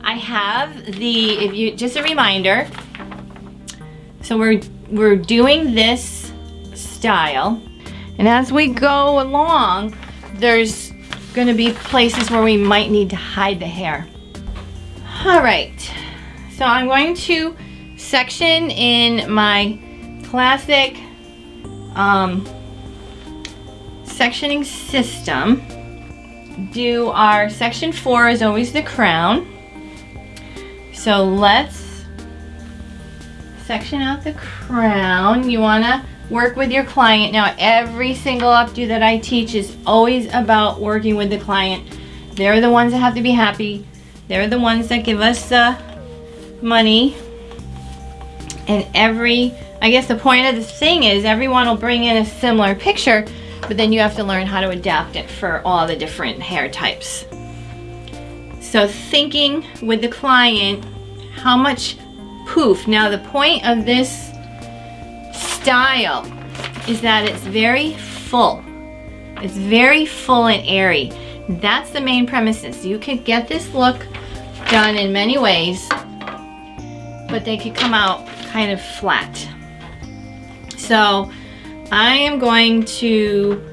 I have the, just a reminder, so we're doing this style, and as we go along, there's gonna be places where we might need to hide the hair. All right, so I'm going to section in my classic sectioning system. Do our section 4 is always the crown. So let's section out the crown. You want to work with your client. Now, every single updo that I teach is always about working with the client. They're the ones that have to be happy. They're the ones that give us the money. And I guess the point of this thing is everyone will bring in a similar picture, but then you have to learn how to adapt it for all the different hair types. So thinking with the client, how much poof. Now the point of this style is that it's very full. It's very full and airy. That's the main premises. You could get this look done in many ways, but they could come out kind of flat. So I am going to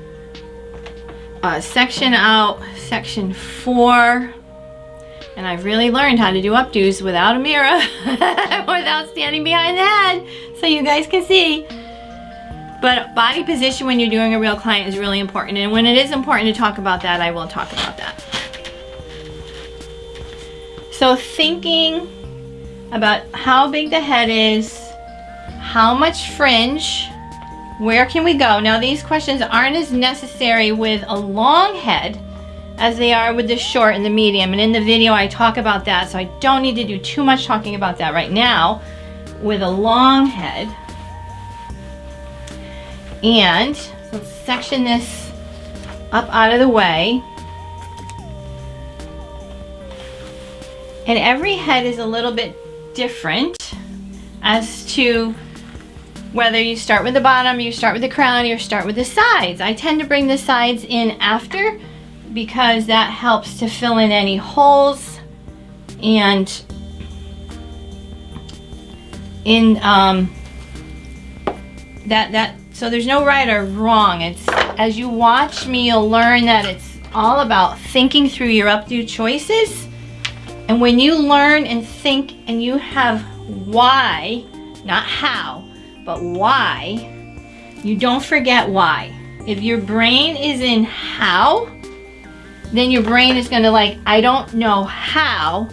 section out section 4, and I've really learned how to do updos without a mirror, without standing behind the head, so you guys can see. But body position when you're doing a real client is really important, and when it is important to talk about that, I will talk about that. So thinking about how big the head is, how much fringe, where can we go? Now these questions aren't as necessary with a long head as they are with the short and the medium, and in the video I talk about that, so I don't need to do too much talking about that right now with a long head. And let's section this up out of the way. And every head is a little bit different as to whether you start with the bottom, you start with the crown, or you start with the sides. I tend to bring the sides in after because that helps to fill in any holes, and in so there's no right or wrong. It's, as you watch me, you'll learn that it's all about thinking through your updo choices. And when you learn and think and you have why, not how, but why, you don't forget why. If your brain is in how, then your brain is gonna I don't know how,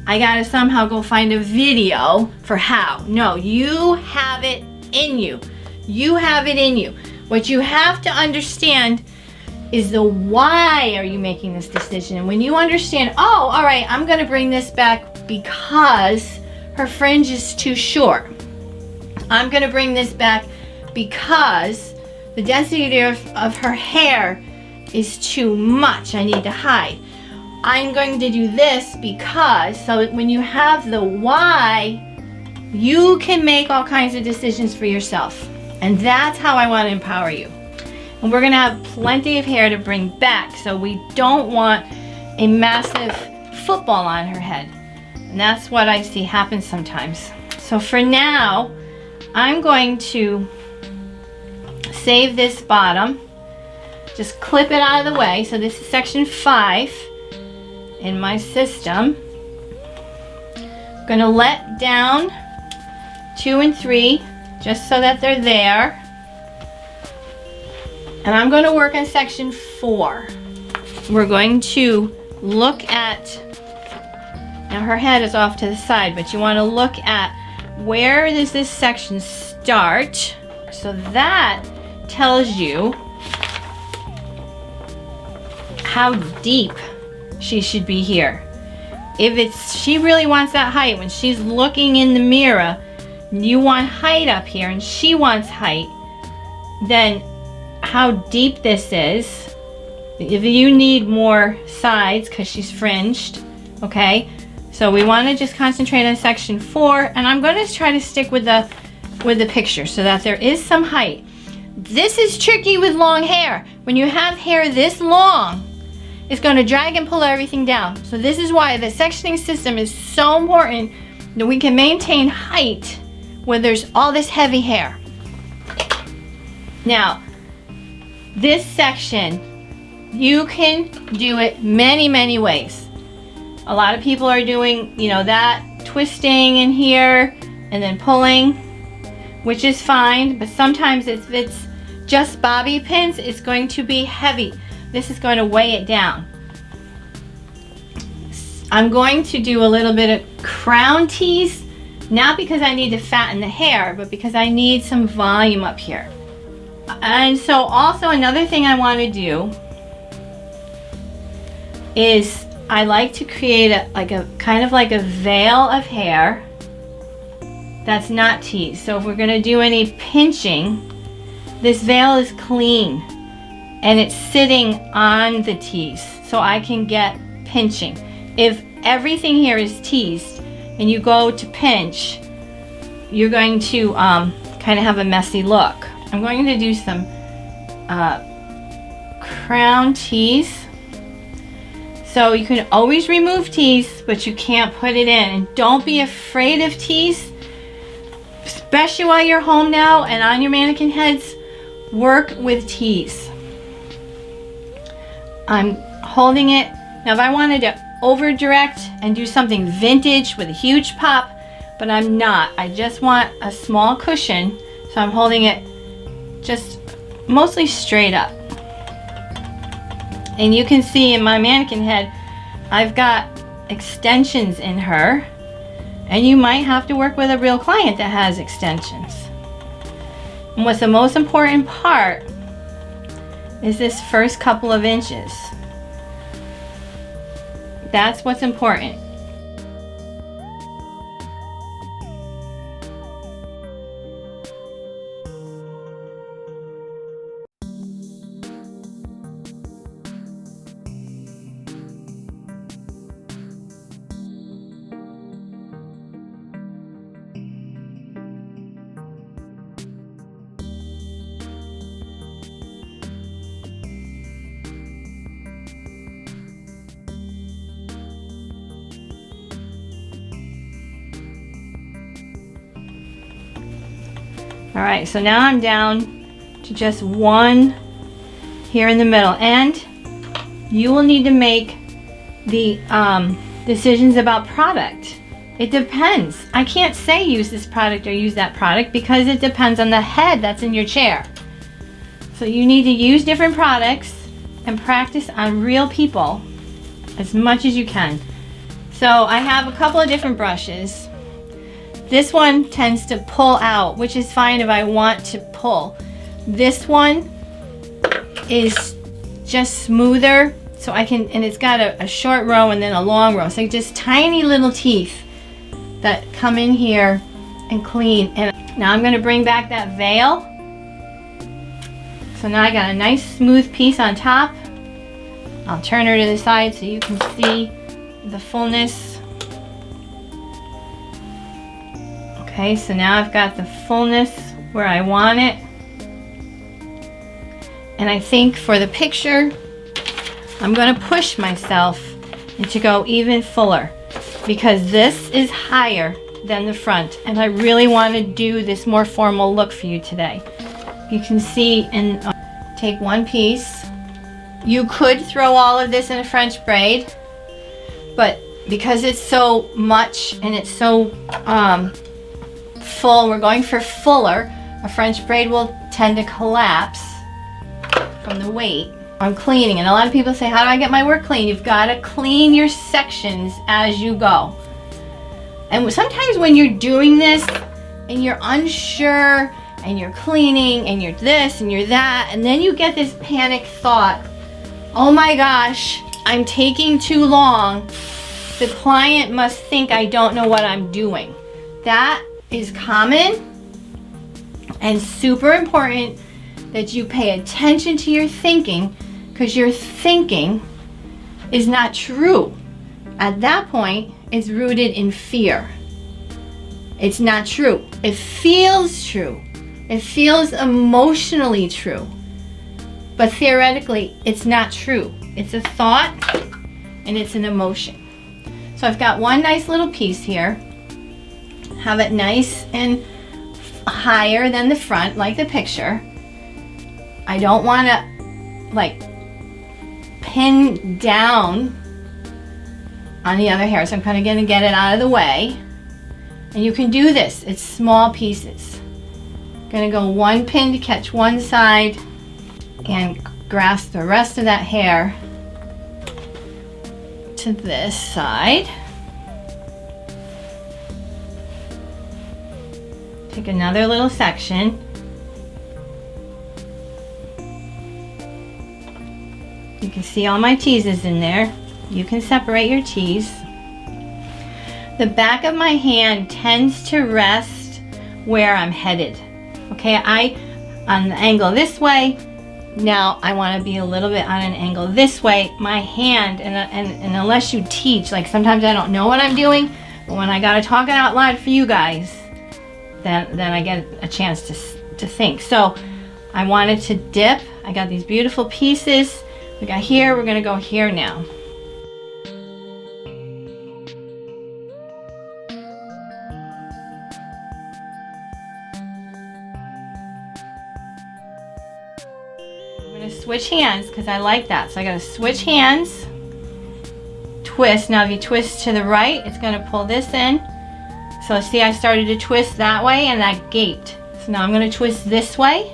I gotta somehow go find a video for how. No, you have it in you. You have it in you. What you have to understand is the why are you making this decision. And when you understand, oh, all right, I'm gonna bring this back because her fringe is too short. I'm gonna bring this back because the density of her hair is too much. I need to hide. I'm going to do this because, so when you have the why, you can make all kinds of decisions for yourself. And that's how I want to empower you. And we're gonna have plenty of hair to bring back, so we don't want a massive football on her head. And that's what I see happen sometimes. So for now, I'm going to save this bottom, just clip it out of the way. So this is section 5 in my system. I'm gonna let down 2 and 3 just so that they're there. And I'm going to work on section 4. We're going to look at, now her head is off to the side, but you want to look at where does this section start. So that tells you how deep she should be here. If she really wants that height, when she's looking in the mirror, you want height up here and she wants height, then how deep this is. If you need more sides because she's fringed, okay? So we want to just concentrate on section 4, and I'm going to try to stick with the picture so that there is some height. This is tricky with long hair. When you have hair this long it's going to drag and pull everything down. So this is why the sectioning system is so important, that we can maintain height where there's all this heavy hair. Now, this section, you can do it many ways. A lot of people are doing, you know, that twisting in here and then pulling, which is fine, but sometimes if it's just bobby pins, it's going to be heavy. This is going to weigh it down. I'm going to do a little bit of crown tease, not because I need to fatten the hair, but because I need some volume up here. And so also another thing I want to do is I like to create a kind of like a veil of hair that's not teased. So if we're going to do any pinching, this veil is clean and it's sitting on the tease, so I can get pinching. If everything here is teased and you go to pinch, you're going to kind of have a messy look. I'm going to do some crown tease. So you can always remove tease, but you can't put it in. And don't be afraid of tease, especially while you're home now and on your mannequin heads. Work with tease. I'm holding it. Now if I wanted to over direct and do something vintage with a huge pop, but I'm not. I just want a small cushion, so I'm holding it just mostly straight up. And you can see in my mannequin head, I've got extensions in her, and you might have to work with a real client that has extensions. And what's the most important part is this first couple of inches. That's what's important. All right, so now I'm down to just one here in the middle, and you will need to make the decisions about product. It depends. I can't say use this product or use that product because it depends on the head that's in your chair. So you need to use different products and practice on real people as much as you can. So I have a couple of different brushes. This one tends to pull out, which is fine if I want to pull. This one is just smoother, so I can, and it's got a short row and then a long row. So just tiny little teeth that come in here and clean. And now I'm going to bring back that veil. So now I got a nice smooth piece on top. I'll turn her to the side so you can see the fullness. Okay, so now I've got the fullness where I want it. And I think for the picture, I'm going to push myself and to go even fuller because this is higher than the front. And I really want to do this more formal look for you today. You can see and take one piece. You could throw all of this in a French braid, but because it's so much and it's so full, we're going for fuller. A French braid will tend to collapse from the weight. I'm cleaning, and a lot of people say, how do I get my work clean? You've got to clean your sections as you go. And sometimes when you're doing this and you're unsure and you're cleaning and you're this and you're that, and then you get this panic thought, oh my gosh, I'm taking too long. The client must think I don't know what I'm doing. That is common and super important that you pay attention to your thinking, because your thinking is not true. At that point, it's rooted in fear. It's not true. It feels true. It feels emotionally true. but theoretically, it's not true. It's a thought and it's an emotion. So I've got one nice little piece here. Have it nice and higher than the front, like the picture. I don't want to like pin down on the other hair, so I'm kind of going to get it out of the way. And you can do this. It's small pieces. Going to go one pin to catch one side and grasp the rest of that hair to this side. Take another little section. You can see all my teases in there. You can separate your tease. The back of my hand tends to rest where I'm headed. Okay, on the angle this way. Now I want to be a little bit on an angle this way. My hand, and unless you teach, like sometimes I don't know what I'm doing, but when I gotta talk it out loud for you guys, then I get a chance to think. So I wanted to dip. I got these beautiful pieces. We got here, we're gonna go here now. I'm gonna switch hands because I like that. So I gotta switch hands, twist. Now if you twist to the right, it's gonna pull this in. So see, I started to twist that way and that gaped. So now I'm gonna twist this way.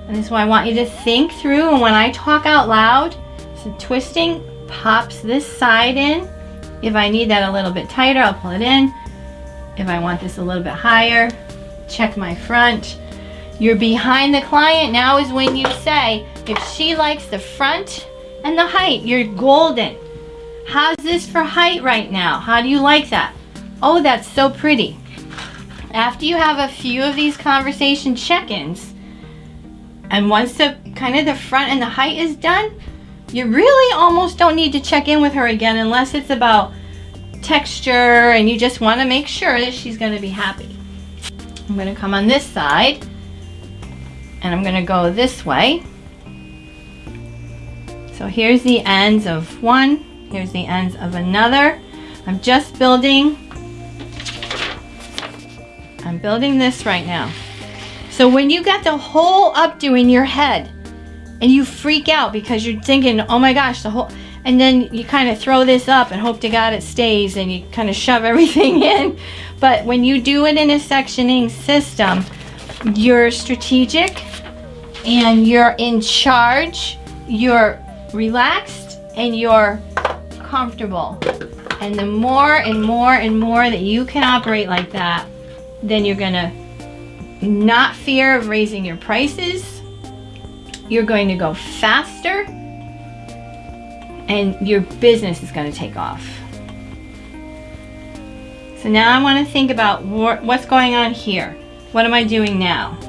And this is why I want you to think through, and when I talk out loud, so twisting pops this side in. If I need that a little bit tighter, I'll pull it in. If I want this a little bit higher, check my front. You're behind the client now is when you say, if she likes the front and the height, you're golden. How's this for height right now? How do you like that? Oh, that's so pretty. After you have a few of these conversation check-ins, and once the kind of the front and the height is done, you really almost don't need to check in with her again unless it's about texture and you just want to make sure that she's going to be happy. I'm going to come on this side and I'm going to go this way. So here's the ends of one, here's the ends of another. I'm just building this right now. So when you got the whole updo in your head and you freak out because you're thinking, oh my gosh, the whole, and then you kind of throw this up and hope to God it stays and you kind of shove everything in. But when you do it in a sectioning system, you're strategic and you're in charge, you're relaxed and you're comfortable. And the more and more and more that you can operate like that, then you're gonna not fear of raising your prices. You're going to go faster and your business is going to take off. So now I want to think about what's going on here. What am I doing now?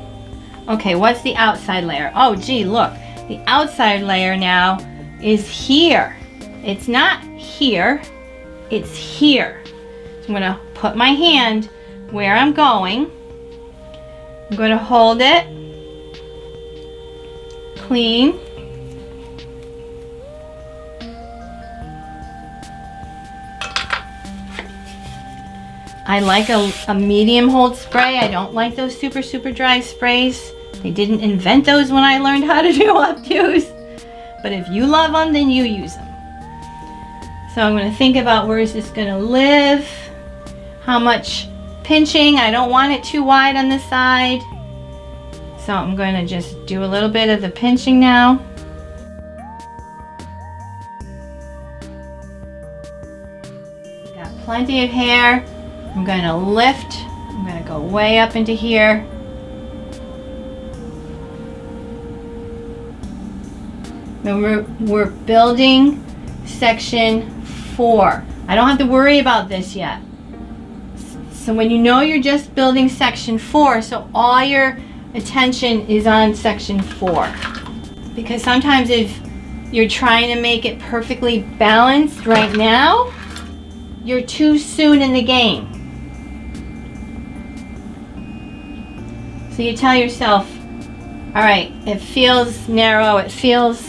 Okay, what's the outside layer? Oh gee, look, the outside layer now is here. It's not here, it's here. So I'm going to put my hand where I'm going. I'm going to hold it clean. I like a medium hold spray. I don't like those super dry sprays. They didn't invent those when I learned how to do updos. But if you love them, then you use them. So I'm going to think about where is this going to live, how much pinching. I don't want it too wide on the side. So I'm going to just do a little bit of the pinching now. Got plenty of hair. I'm going to lift. I'm going to go way up into here. Now we're building section 4. I don't have to worry about this yet. So when you know you're just building section 4, so all your attention is on section 4. Because sometimes if you're trying to make it perfectly balanced right now, you're too soon in the game. So you tell yourself, All right, it feels narrow, it feels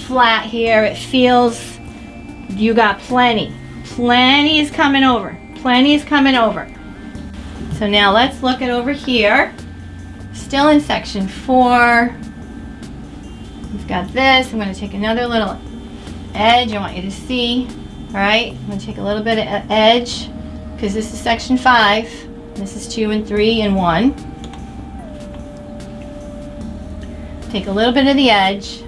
flat here, it feels, you got plenty. Plenty is coming over, plenty is coming over. So now let's look at over here, still in section 4. We've got this, I'm gonna take another little edge, I want you to see. All right, I'm gonna take a little bit of edge, because this is section 5, this is 2 and 3 and 1. Take a little bit of the edge,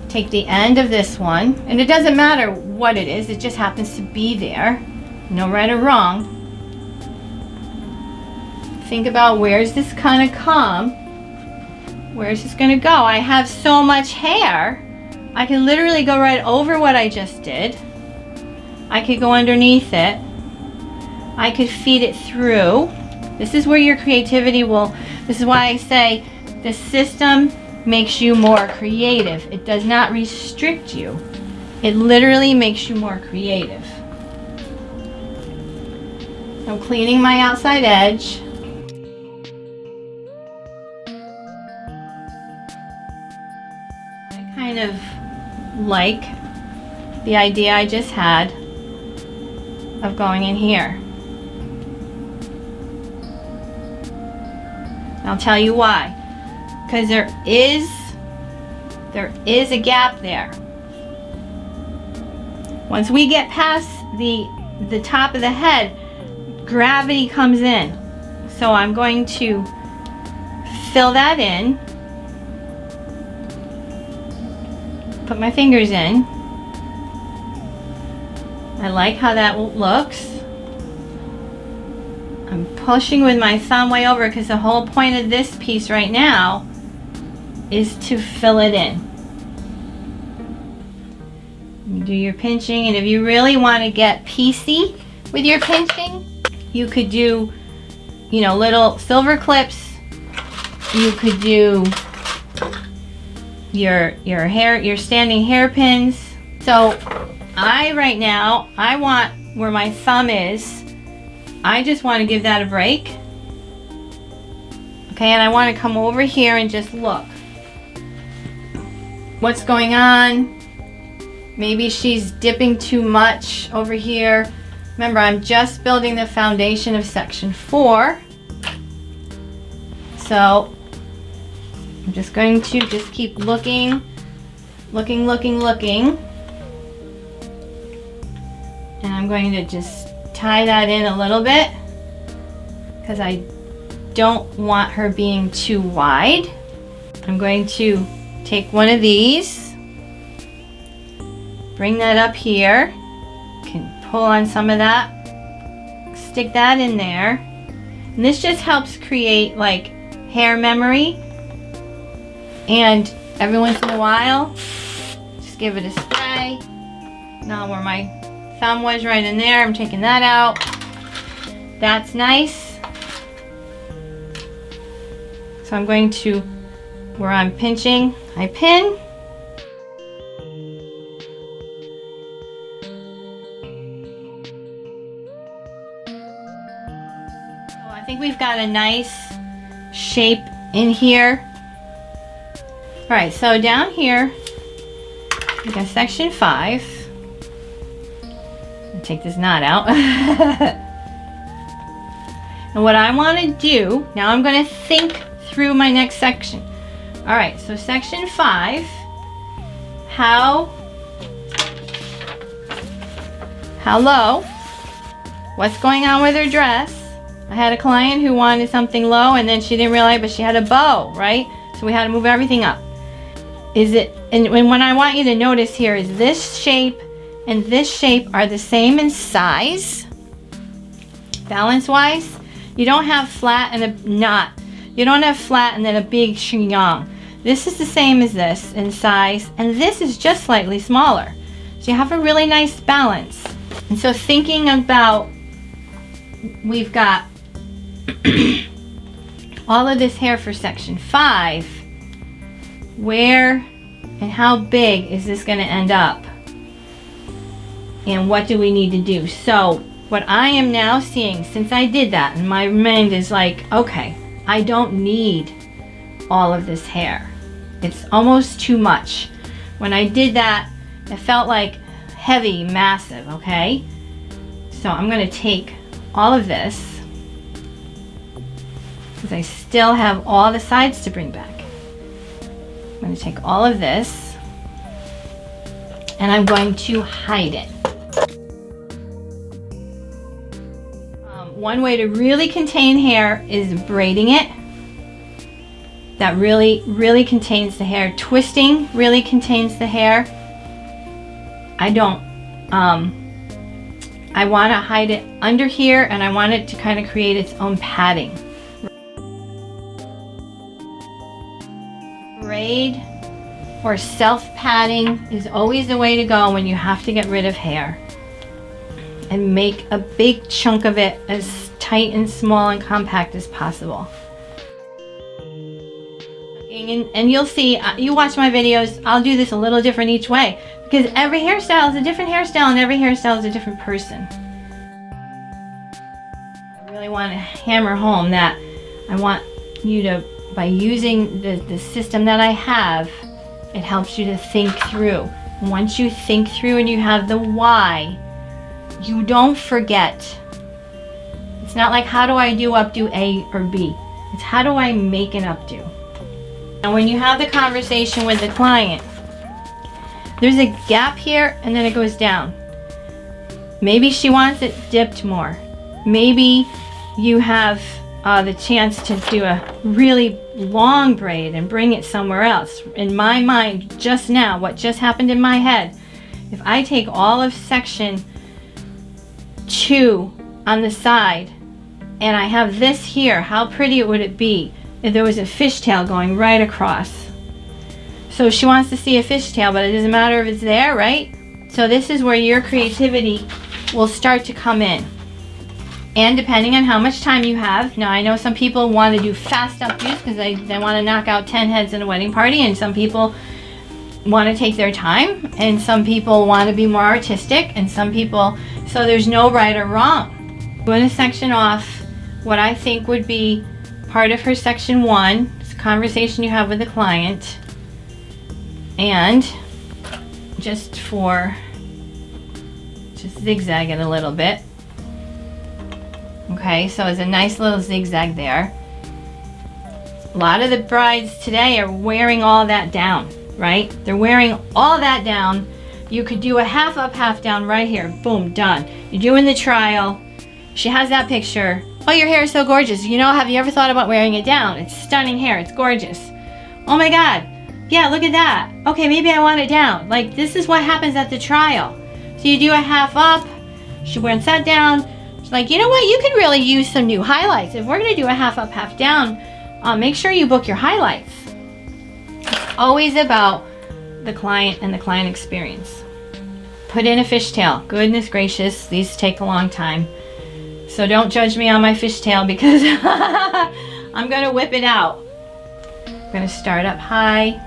take the end of this one, and it doesn't matter what it is, it just happens to be there. No right or wrong. Think about where's this gonna come? Where's this gonna go? I have so much hair, I can literally go right over what I just did. I could go underneath it. I could feed it through. This is where your creativity will, this is why I say, the system makes you more creative. It does not restrict you. It literally makes you more creative. I'm cleaning my outside edge. I kind of like the idea I just had of going in here. I'll tell you why. Because there is a gap there. Once we get past the top of the head, gravity comes in. So I'm going to fill that in. Put my fingers in. I like how that looks. I'm pushing with my thumb way over because the whole point of this piece right now is to fill it in. You do your pinching, and if you really want to get piecey with your pinching, you could do, you know, little silver clips. You could do your hair, your standing hairpins. So right now, I want where my thumb is, I just want to give that a break. Okay, and I want to come over here and just look. What's going on? Maybe she's dipping too much over here. Remember, I'm just building the foundation of section 4. So I'm just going to just keep looking. And I'm going to just tie that in a little bit because I don't want her being too wide. I'm going to take one of these, bring that up here, can pull on some of that, stick that in there, and this just helps create like hair memory. And every once in a while, just give it a spray. Now where my thumb was, right in there, I'm taking that out. That's nice. So I'm going to, where I'm pinching, I pin. So I think we've got a nice shape in here. All right, so down here, we got section 5. Take this knot out. And what I want to do, now I'm going to think through my next section. All right, so section 5, how low? What's going on with her dress? I had a client who wanted something low and then she didn't realize, but she had a bow, right? So we had to move everything up. Is it, and what I want you to notice here is this shape and this shape are the same in size, balance-wise. You don't have flat and a knot. You don't have flat and then a big chignon. This is the same as this in size, and this is just slightly smaller. So you have a really nice balance. And so thinking about, we've got all of this hair for section 5, where and how big is this going to end up? And what do we need to do? So what I am now seeing, since I did that, and my mind is like, okay, I don't need all of this hair. It's almost too much. When I did that, it felt like heavy, massive, okay? So I'm gonna take all of this, because I still have all the sides to bring back. I'm gonna take all of this, and I'm going to hide it. One way to really contain hair is braiding it. That really contains the hair. Twisting really contains the hair. I don't, I want to hide it under here, and I want it to kind of create its own padding. Braid or self-padding is always the way to go when you have to get rid of hair. And make a big chunk of it as tight and small and compact as possible. And you'll see, you watch my videos, I'll do this a little different each way, because every hairstyle is a different hairstyle and every hairstyle is a different person. I really want to hammer home that I want you to, by using the system that I have, it helps you to think through. Once you think through and you have the why, you don't forget. It's not like, how do I do updo A or B? It's, how do I make an updo? And when you have the conversation with the client, there's a gap here and then it goes down. Maybe she wants it dipped more. Maybe you have the chance to do a really long braid and bring it somewhere else. In my mind, just now, what just happened in my head, if I take all of section 2 on the side and I have this here, how pretty would it be if there was a fishtail going right across? So she wants to see a fishtail, but it doesn't matter if it's there, right? So this is where your creativity will start to come in. And depending on how much time you have, now I know some people want to do fast updos because they want to knock out 10 heads in a wedding party, and some people want to take their time, and some people want to be more artistic, and some people, so there's no right or wrong. I'm going to section off what I think would be part of her section 1, it's a conversation you have with the client, and just zigzag it a little bit. Okay, so it's a nice little zigzag there. A lot of the brides today are wearing all that down, right? They're wearing all that down. You could do a half up, half down right here. Boom, done. You're doing the trial. She has that picture. Oh, your hair is so gorgeous. You know, have you ever thought about wearing it down? It's stunning hair. It's gorgeous. Oh my God. Yeah, look at that. Okay, maybe I want it down. Like, this is what happens at the trial. So you do a half up. She wears that down. She's like, you know what? You could really use some new highlights. If we're going to do a half up, half down, make sure you book your highlights. It's always about the client and the client experience. Put in a fishtail. Goodness gracious, these take a long time. So don't judge me on my fishtail because I'm going to whip it out. I'm going to start up high.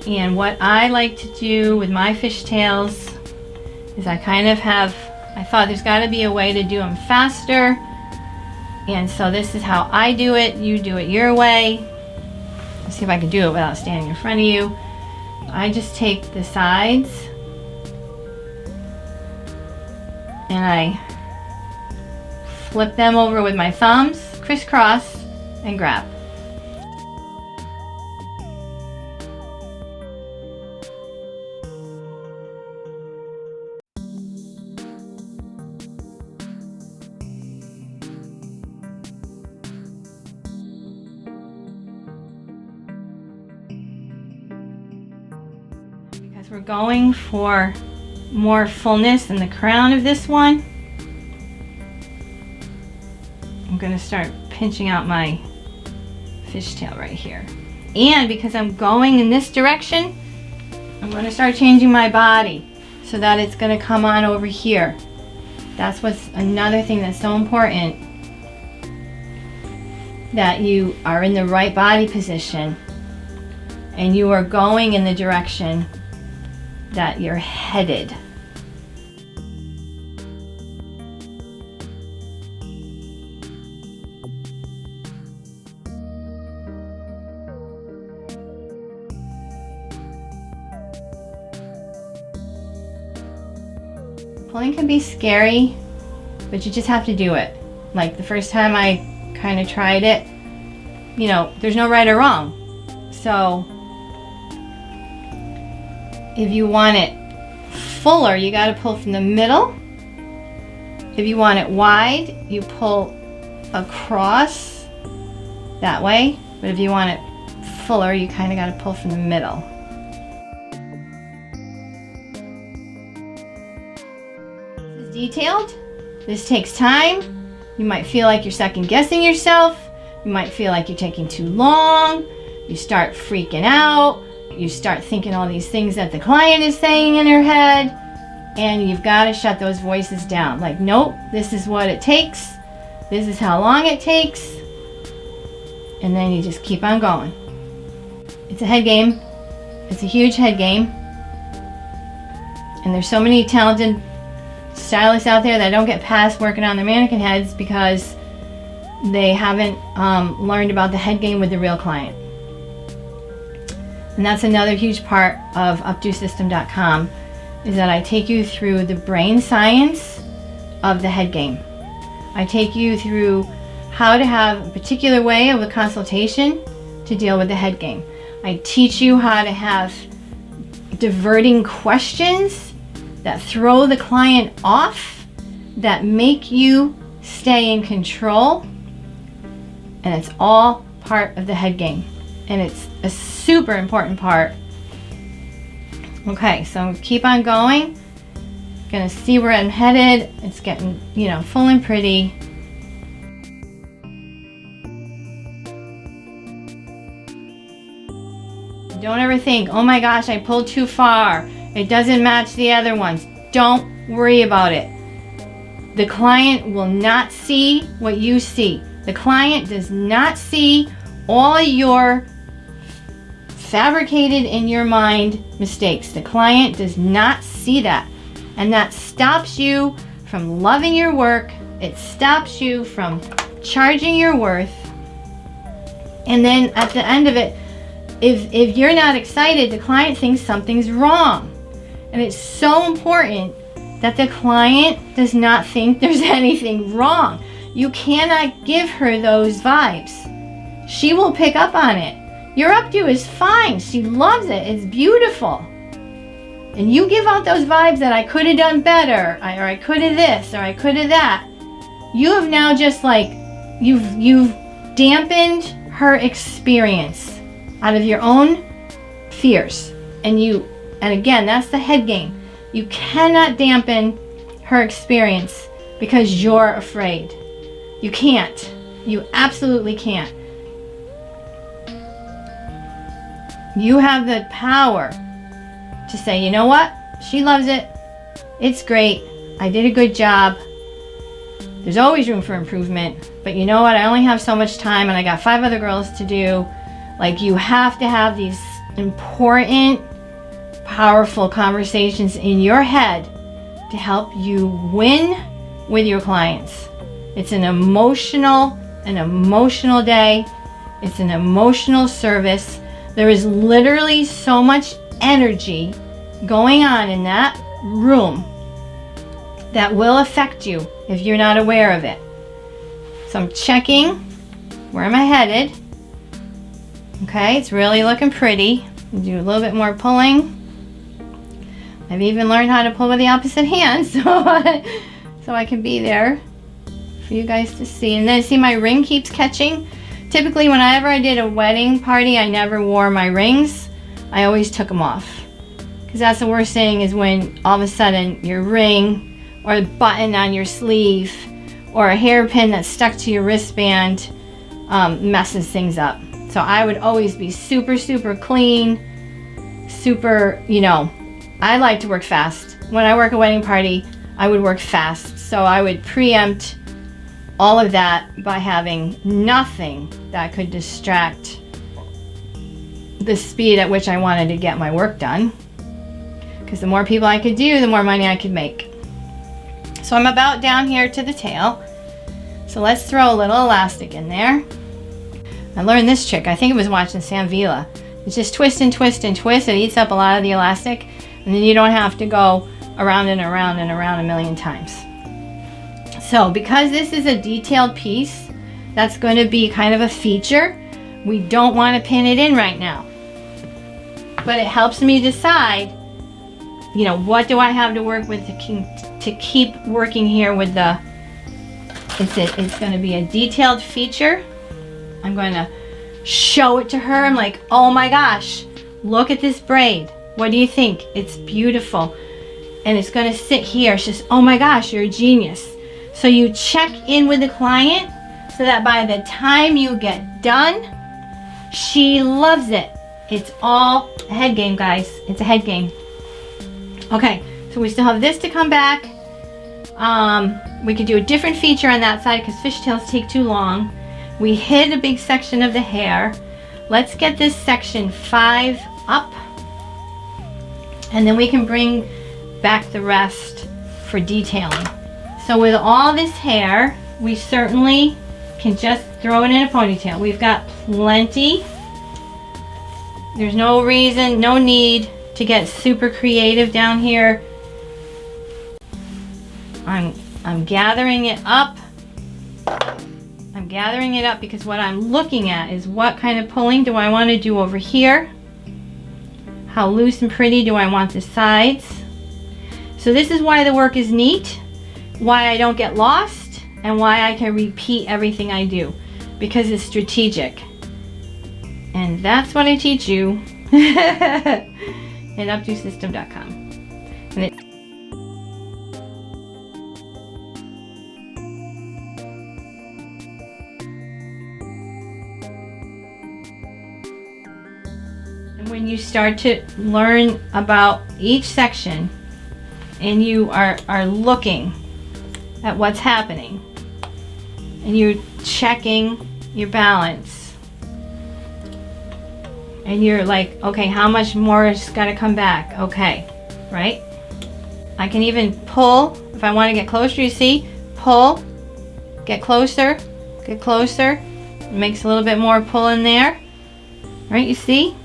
And what I like to do with my fishtails is I kind of have, I thought there's got to be a way to do them faster. And so this is how I do it. You do it your way. Let's see if I can do it without standing in front of you. I just take the sides and I flip them over with my thumbs, crisscross, and grab. We're going for more fullness in the crown of this one. I'm going to start pinching out my fishtail right here. And because I'm going in this direction, I'm going to start changing my body so that it's going to come on over here. That's what's another thing that's so important, that you are in the right body position and you are going in the direction that you're headed. Pulling can be scary, but you just have to do it. Like the first time I kind of tried it, you know, there's no right or wrong. So if you want it fuller, you got to pull from the middle. If you want it wide, you pull across that way. But if you want it fuller, you kind of got to pull from the middle. This is detailed. This takes time. You might feel like you're second guessing yourself. You might feel like you're taking too long. You start freaking out. You start thinking all these things that the client is saying in her head. And you've got to shut those voices down. Like, nope, this is what it takes. This is how long it takes. And then you just keep on going. It's a head game. It's a huge head game. And there's so many talented stylists out there that don't get past working on their mannequin heads because they haven't learned about the head game with the real client. And that's another huge part of updosystem.com, is that I take you through the brain science of the head game. I take you through how to have a particular way of a consultation to deal with the head game. I teach you how to have diverting questions that throw the client off, that make you stay in control. And it's all part of the head game. And it's a super important part. Okay, so keep on going. Gonna see where I'm headed. It's getting, you know, full and pretty. Don't ever think, oh my gosh, I pulled too far. It doesn't match the other ones. Don't worry about it. The client will not see what you see. The client does not see all your fabricated in your mind mistakes. The client does not see that. And that stops you from loving your work. It stops you from charging your worth. And then at the end of it, if you're not excited, the client thinks something's wrong. And it's so important that the client does not think there's anything wrong. You cannot give her those vibes. She will pick up on it. Your updo is fine. She loves it. It's beautiful. And you give out those vibes that I could have done better, or I could have this, or I could have that. You have now just like, you've dampened her experience out of your own fears. And again, that's the head game. You cannot dampen her experience because you're afraid. You can't. You absolutely can't. You have the power to say, you know what? She loves it. It's great. I did a good job. There's always room for improvement. But you know what? I only have so much time and I got 5 other girls to do. Like, you have to have these important, powerful conversations in your head to help you win with your clients. It's an emotional day. It's an emotional service. There is literally so much energy going on in that room that will affect you if you're not aware of it. So I'm checking where am I headed. Okay, it's really looking pretty. I'll do a little bit more pulling. I've even learned how to pull with the opposite hand, so I can be there for you guys to see. And then see my ring keeps catching. Typically, whenever I did a wedding party, I never wore my rings. I always took them off. Because that's the worst thing, is when all of a sudden your ring or a button on your sleeve or a hairpin that's stuck to your wristband messes things up. So I would always be super, super clean, super, you know, I like to work fast. When I work a wedding party, I would work fast. So I would preempt all of that by having nothing that could distract the speed at which I wanted to get my work done. Because the more people I could do, the more money I could make. So I'm about down here to the tail. So let's throw a little elastic in there. I learned this trick. I think it was watching Sam Vila. It's just twist and twist and twist. It eats up a lot of the elastic. And then you don't have to go around and around and around a million times. So because this is a detailed piece that's going to be kind of a feature, we don't want to pin it in right now. But it helps me decide, you know, what do I have to work with to keep working here with the, it's going to be a detailed feature. I'm going to show it to her. I'm like, oh my gosh, look at this braid. What do you think? It's beautiful. And it's going to sit here. It's just, oh my gosh, you're a genius. So you check in with the client so that by the time you get done, she loves it. It's all a head game, guys. It's a head game. Okay, so we still have this to come back. We could do a different feature on that side because fishtails take too long. We hid a big section of the hair. Let's get this section 5 up, and then we can bring back the rest for detailing. So with all this hair, we certainly can just throw it in a ponytail. We've got plenty. There's no reason, no need to get super creative down here. I'm gathering it up. I'm gathering it up because what I'm looking at is what kind of pulling do I want to do over here? How loose and pretty do I want the sides? So this is why the work is neat, why I don't get lost, and why I can repeat everything I do, because it's strategic. And that's what I teach you at updosystem.com. And when you start to learn about each section and you are looking at what's happening and you're checking your balance and you're like, okay, how much more is got to come back? Okay, right? I can even pull if I want to get closer. You see, pull, get closer, get closer. It makes a little bit more pull in there, right? You see?